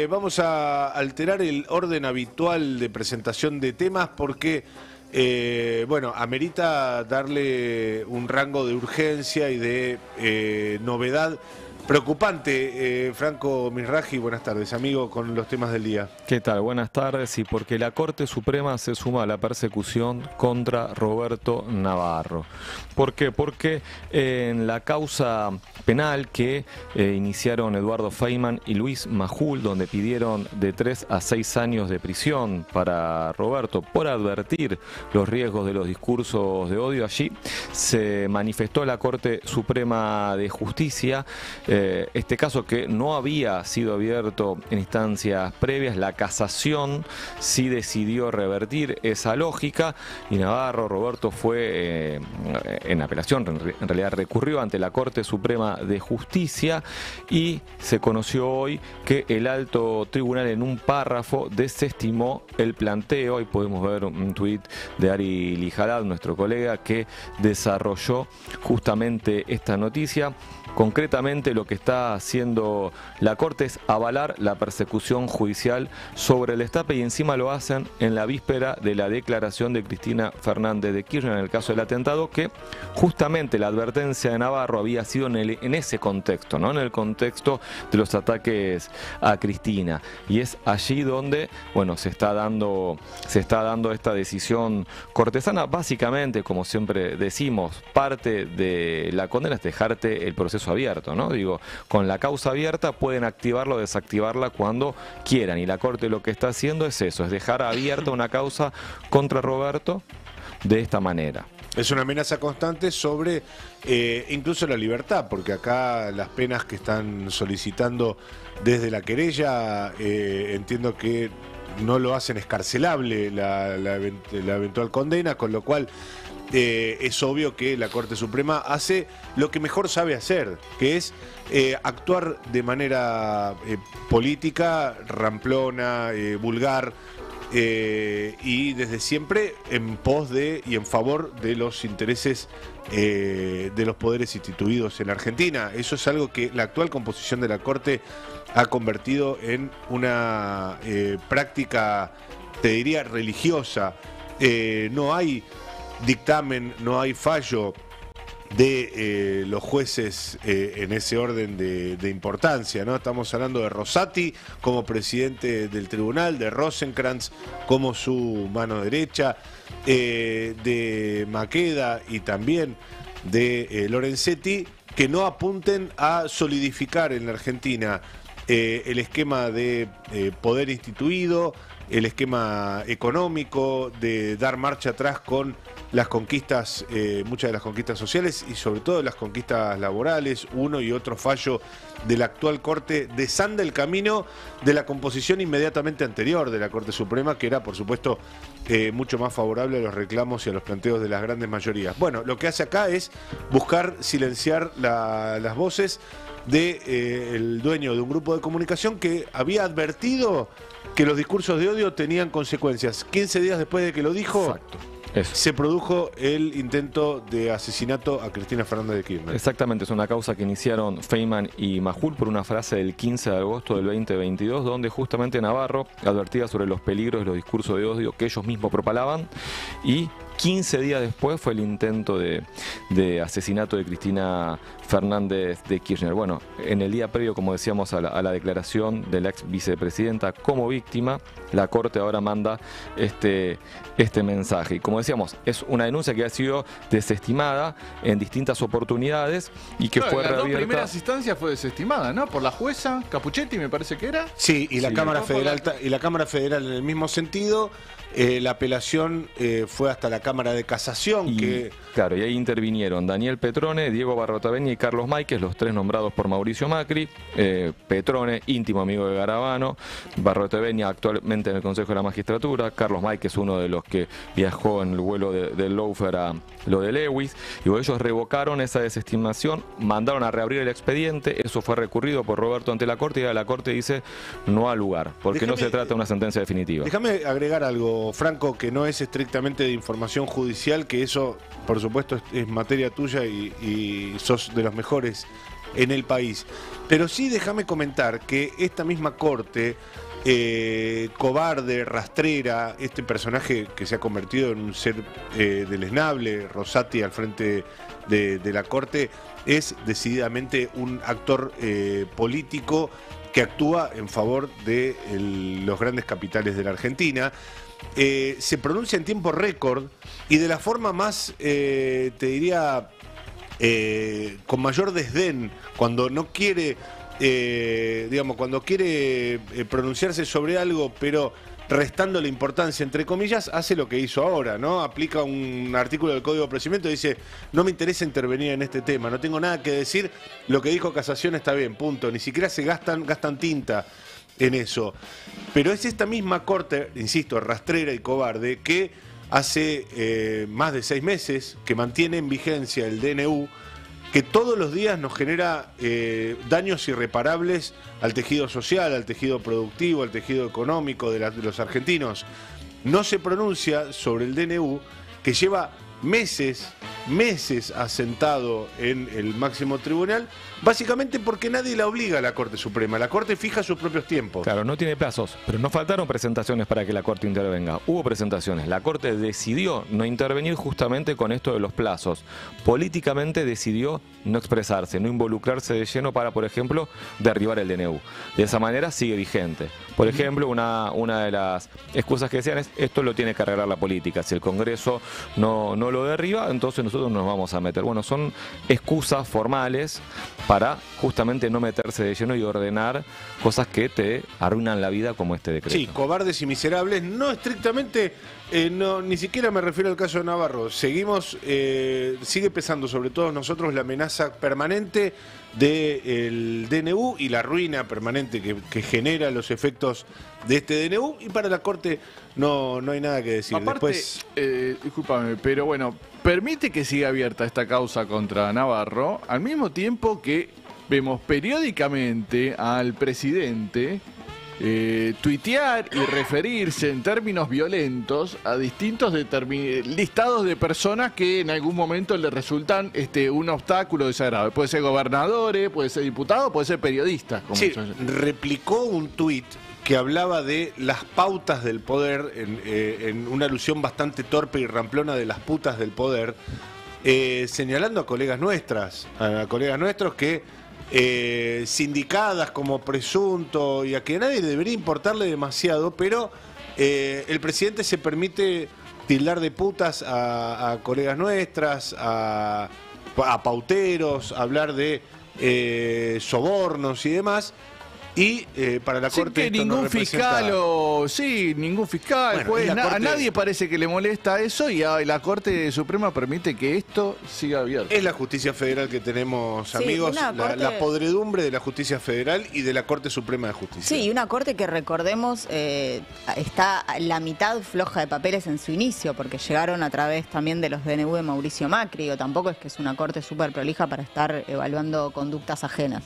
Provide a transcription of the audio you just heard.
Vamos a alterar el orden habitual de presentación de temas porque, bueno, amerita darle un rango de urgencia y de novedad preocupante. Franco Misraji, buenas tardes, amigo, con los temas del día. ¿Qué tal? Buenas tardes. Y porque la Corte Suprema se suma a la persecución contra Roberto Navarro. ¿Por qué? Porque en la causa penal que iniciaron Eduardo Feynman y Luis Majul, donde pidieron de 3 a 6 años de prisión para Roberto por advertir los riesgos de los discursos de odio, allí se manifestó la Corte Suprema de Justicia. Este caso que no había sido abierto en instancias previas, la casación sí decidió revertir esa lógica y Navarro, Roberto, fue en apelación, en realidad recurrió ante la Corte Suprema de Justicia y se conoció hoy que el alto tribunal en un párrafo desestimó el planteo. Y podemos ver un tuit de Ari Lijalad, nuestro colega, que desarrolló justamente esta noticia. Concretamente lo que está haciendo la Corte es avalar la persecución judicial sobre el Destape y encima lo hacen en la víspera de la declaración de Cristina Fernández de Kirchner en el caso del atentado, que justamente la advertencia de Navarro había sido en ese contexto, ¿no? En el contexto de los ataques a Cristina. Y es allí donde, bueno, se está dando esta decisión cortesana. Básicamente, como siempre decimos, parte de la condena es dejarte el proceso abierto, ¿no? Digo, con la causa abierta pueden activarla o desactivarla cuando quieran, y la Corte lo que está haciendo es eso, es dejar abierta una causa contra Roberto de esta manera. Es una amenaza constante sobre incluso la libertad, porque acá las penas que están solicitando desde la querella, entiendo que no lo hacen escarcelable la eventual condena, con lo cual es obvio que la Corte Suprema hace lo que mejor sabe hacer, que es actuar de manera política, ramplona, vulgar, y desde siempre en pos de y en favor de los intereses de los poderes instituidos en la Argentina. Eso es algo que la actual composición de la Corte ha convertido en una práctica, te diría, religiosa. No hay dictamen, no hay fallo de los jueces en ese orden de importancia, ¿no? Estamos hablando de Rosati como presidente del tribunal, de Rosenkrantz como su mano derecha, de Maqueda y también de Lorenzetti, que no apunten a solidificar en la Argentina el esquema de poder instituido, el esquema económico, de dar marcha atrás con las conquistas, muchas de las conquistas sociales y sobre todo las conquistas laborales. Uno y otro fallo de la actual Corte desanda el camino de la composición inmediatamente anterior de la Corte Suprema, que era, por supuesto, mucho más favorable a los reclamos y a los planteos de las grandes mayorías. Bueno, lo que hace acá es buscar silenciar las voces del dueño de un grupo de comunicación que había advertido que los discursos de odio tenían consecuencias. 15 días después de que lo dijo, Exacto. Eso. Se produjo el intento de asesinato a Cristina Fernández de Kirchner. Exactamente, es una causa que iniciaron Feynman y Majul por una frase del 15 de agosto del 2022, donde justamente Navarro advertía sobre los peligros de los discursos de odio que ellos mismos propalaban, y 15 días después fue el intento de asesinato de Cristina Fernández de Kirchner. Bueno, en el día previo, como decíamos, a la declaración de la ex vicepresidenta como víctima, la Corte ahora manda este mensaje. Y como decíamos, es una denuncia que ha sido desestimada en distintas oportunidades y que fue reabierta. En las dos primeras instancias fue desestimada, ¿no? Por la jueza Capuchetti, me parece que era. Sí, y la Sí. Cámara Federal y la Cámara Federal en el mismo sentido. La apelación fue hasta la Cámara de Casación. Claro, y ahí intervinieron Daniel Petrone, Diego Barrotaveña y Carlos Máiquez, los tres nombrados por Mauricio Macri. Petrone, íntimo amigo de Garabano; Barrotaveña, actualmente en el Consejo de la Magistratura; Carlos Máiquez, uno de los que viajó en el vuelo del Loafer a lo de Lewis. Y ellos revocaron esa desestimación, mandaron a reabrir el expediente. Eso fue recurrido por Roberto ante la Corte, y la Corte dice no al lugar, porque no se trata de una sentencia definitiva. Déjame agregar algo, Franco, que no es estrictamente de información judicial, que eso, por supuesto, es materia tuya y sos de los mejores en el país. Pero sí déjame comentar que esta misma corte, cobarde, rastrera, este personaje que se ha convertido en un ser deleznable, Rosati al frente de la corte, es decididamente un actor político que actúa en favor de los grandes capitales de la Argentina. Se pronuncia en tiempo récord y de la forma más, te diría, con mayor desdén, cuando no quiere, cuando quiere pronunciarse sobre algo, pero restando la importancia, entre comillas, hace lo que hizo ahora, ¿no? Aplica un artículo del Código de Procedimiento y dice, no me interesa intervenir en este tema, no tengo nada que decir, lo que dijo Casación está bien, punto. Ni siquiera se gastan tinta en eso. Pero es esta misma corte, insisto, rastrera y cobarde, que hace más de 6 meses que mantiene en vigencia el DNU, que todos los días nos genera daños irreparables al tejido social, al tejido productivo, al tejido económico de los argentinos. No se pronuncia sobre el DNU, que lleva meses asentado en el máximo tribunal, básicamente porque nadie la obliga a la Corte Suprema. La Corte fija sus propios tiempos. Claro, no tiene plazos, pero no faltaron presentaciones para que la Corte intervenga. Hubo presentaciones. La Corte decidió no intervenir justamente con esto de los plazos. Políticamente decidió no expresarse, no involucrarse de lleno para, por ejemplo, derribar el DNU. De esa manera sigue vigente. Por ejemplo, una de las excusas que decían es esto lo tiene que arreglar la política. Si el Congreso no lo derriba, entonces nosotros nos vamos a meter. Bueno, son excusas formales para justamente no meterse de lleno y ordenar cosas que te arruinan la vida, como este decreto. Sí, cobardes y miserables, no estrictamente, ni siquiera me refiero al caso de Navarro. Sigue pesando sobre todos nosotros la amenaza permanente del DNU y la ruina permanente que genera los efectos de este DNU, y para la Corte no hay nada que decir. Aparte, después, discúlpame, pero bueno, permite que siga abierta esta causa contra Navarro, al mismo tiempo que vemos periódicamente al presidente tuitear y referirse en términos violentos a distintos listados de personas que en algún momento le resultan un obstáculo desagradable. Puede ser gobernadores, puede ser diputado, puede ser periodista. Sí, replicó un tuit que hablaba de las pautas del poder, en una alusión bastante torpe y ramplona de las putas del poder, señalando a colegas nuestros que sindicadas como presunto, y a que a nadie debería importarle demasiado, pero el presidente se permite tildar de putas a colegas nuestras, a pauteros, hablar de sobornos y demás. Y para la Corte que esto ningún no representa... ningún fiscal, Bueno, juez, Corte... a nadie parece que le molesta eso, y la Corte Suprema permite que esto siga abierto. Es la justicia federal que tenemos, sí, amigos, la corte... podredumbre de la justicia federal y de la Corte Suprema de Justicia. Sí, y una Corte que, recordemos, está la mitad floja de papeles en su inicio, porque llegaron a través también de los DNU de Mauricio Macri, o tampoco es que es una Corte súper prolija para estar evaluando conductas ajenas.